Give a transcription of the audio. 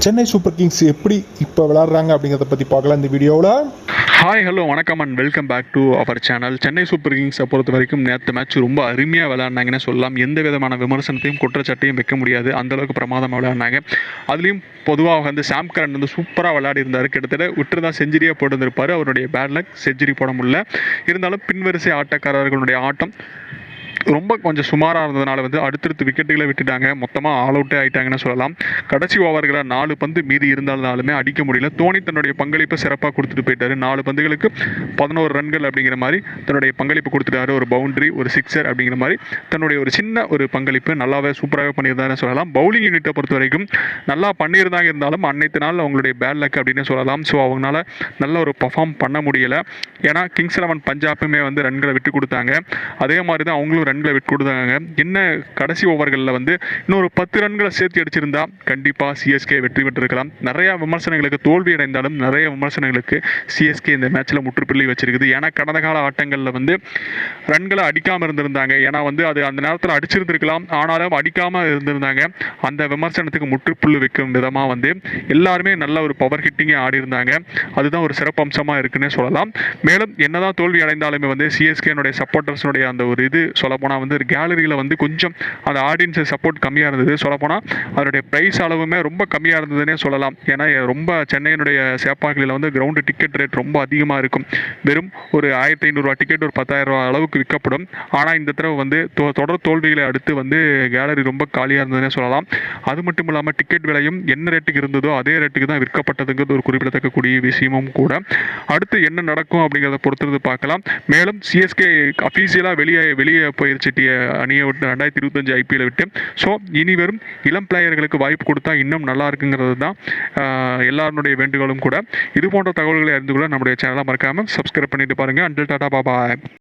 Chennai super Kings எப்படி இப்போ விளாட்றாங்க அப்படிங்கிறத பற்றி பார்க்கலாம் இந்த வீடியோவில். ஹாய் ஹலோ வணக்கம் and welcome back to our channel. Chennai super கிங்ஸை பொறுத்த வரைக்கும் நேற்று மேட்ச் ரொம்ப அருமையாக விளையாடினாங்கன்னு சொல்லலாம். எந்த விதமான விமர்சனத்தையும் குற்றச்சாட்டையும் வைக்க முடியாது, அந்தளவுக்கு பிரமாதமாக விளையாடினாங்க. அதுலேயும் பொதுவாக வந்து சாம் கரன் வந்து சூப்பராக விளையாடி இருந்தார். கிட்டத்தட்ட விட்டு தான் செஞ்சுரியாக போட்டுருப்பார். அவருடைய பேட் லக் செஞ்சுரி போட முடியல. இருந்தாலும் பின்வரிசை ஆட்டக்காரர்களுடைய ஆட்டம் ரொம்ப கொஞ்சம் சுமாராக இருந்ததுனால வந்து அடுத்தடுத்து விக்கெட்டுகளை விட்டுட்டாங்க. மொத்தமாக ஆல் அவுட்டே ஆகிட்டாங்கன்னு சொல்லலாம். கடைசி ஓவர்களை 4 பந்து மீதி இருந்தாலுமே அடிக்க முடியல. தோனி தன்னுடைய பங்களிப்பை சிறப்பாக கொடுத்துட்டு போயிட்டார். 4 பந்துகளுக்கு 11 ரன்கள் அப்படிங்கிற மாதிரி தன்னுடைய பங்களிப்பு கொடுத்துட்டாரு. ஒரு பவுண்டரி, ஒரு சிக்ஸர் அப்படிங்கிற மாதிரி தன்னுடைய ஒரு சின்ன ஒரு பங்களிப்பு நல்லாவே சூப்பராகவே பண்ணியிருந்தாருன்னு சொல்லலாம். பவுலிங் யூனிட்டை பொறுத்த வரைக்கும் நல்லா பண்ணியிருந்தாங்க. இருந்தாலும் அன்னைத்து நாள் அவங்களுடைய பேட் லக் அப்படின்னு சொல்லலாம். ஸோ அவங்களால நல்ல ஒரு பர்ஃபார்ம் பண்ண முடியலை. ஏன்னா கிங்ஸ் 11 பஞ்சாப்புமே வந்து ரன்களை விட்டு கொடுத்தாங்க. அதே மாதிரி தான் அவங்களும் ரன்களை விட்டு கொடுத்தாங்க. என்ன கடைசி ஓவர்களில் வந்து இன்னொரு 10 ரன்களை சேர்த்து அடிச்சிருந்தா கண்டிப்பாக சிஎஸ்கே வெற்றி பெற்றிருக்கலாம். நிறைய விமர்சனங்களுக்கு தோல்வி அடைந்தாலும் நிறைய விமர்சனங்களுக்கு சிஎஸ்கே இந்த மேட்ச்சில் முற்றுப்புள்ளி வச்சிருக்குது. ஏன்னா கடந்த கால ஆட்டங்களில் வந்து ரன்களை அடிக்காமல் இருந்திருந்தாங்க. ஏன்னா வந்து அது அந்த நேரத்தில் அடிச்சிருந்திருக்கலாம், ஆனாலும் அடிக்காமல் இருந்திருந்தாங்க. அந்த விமர்சனத்துக்கு முற்றுப்புள்ளி வைக்கும் விதமாக வந்து எல்லாருமே நல்ல ஒரு பவர் ஹிட்டிங்கே ஆடி இருந்தாங்க. அதுதான் ஒரு சிறப்பு அம்சமாக இருக்குன்னு சொல்லலாம். மேலும் என்னதான் தோல்வி அடைந்தாலுமே வந்து சிஎஸ்கேனுடைய சப்போர்ட்டர்ஸுடைய அந்த ஒரு இது சொல்லப்போனால் வந்து கேலரியில் வந்து கொஞ்சம் அந்த ஆடியன்ஸு சப்போர்ட் கம்மியாக இருந்தது. சொல்லப்போனால் அதனுடைய ப்ரைஸ் அளவுமே ரொம்ப கம்மியாக இருந்ததுன்னே சொல்லலாம். ஏன்னா ரொம்ப சென்னையினுடைய சேப்பாக்கில் வந்து கிரவுண்டு டிக்கெட் ரேட் ரொம்ப அதிகமாக இருக்கும். வெறும் ஒரு 1500 டிக்கெட் ஒரு 10,000 அளவுக்கு விற்கப்படும். ஆனால் இந்த தடவை வந்து தொடர் தோல்விகளை அடுத்து வந்து கேலரி ரொம்ப காலியாக இருந்ததுன்னே சொல்லலாம். அது மட்டும் இல்லாமல் டிக்கெட் விலையும் என்ன ரேட்டுக்கு இருந்ததோ அதே ரேட்டுக்கு தான் விற்கப்பட்டதுங்கிறது ஒரு குறிப்பிடத்தக்கக்கூடிய விஷயமும் கூட. அடுத்து என்ன நடக்கும் அப்படிங்கிறத பொறுத்தது பார்க்கலாம். மேலும் சிஎஸ்கே அஃபீஷியலாக வெளியே போயிருச்சு அணியை விட்டு 2025 ஐபிஎல்லை விட்டு. ஸோ இனி வரும் இளம் பிளேயர்களுக்கு வாய்ப்பு கொடுத்தா இன்னும் நல்லா இருக்குங்கிறது தான் எல்லாருடைய வேண்டுகோளும் கூட. இது போன்ற தகவல்களை அறிந்து கொள்ள நம்முடைய சேனலை மறக்காமல் சப்ஸ்கிரைப் பண்ணிட்டு பாருங்கள். அண்டில் டாடா பாபாய்.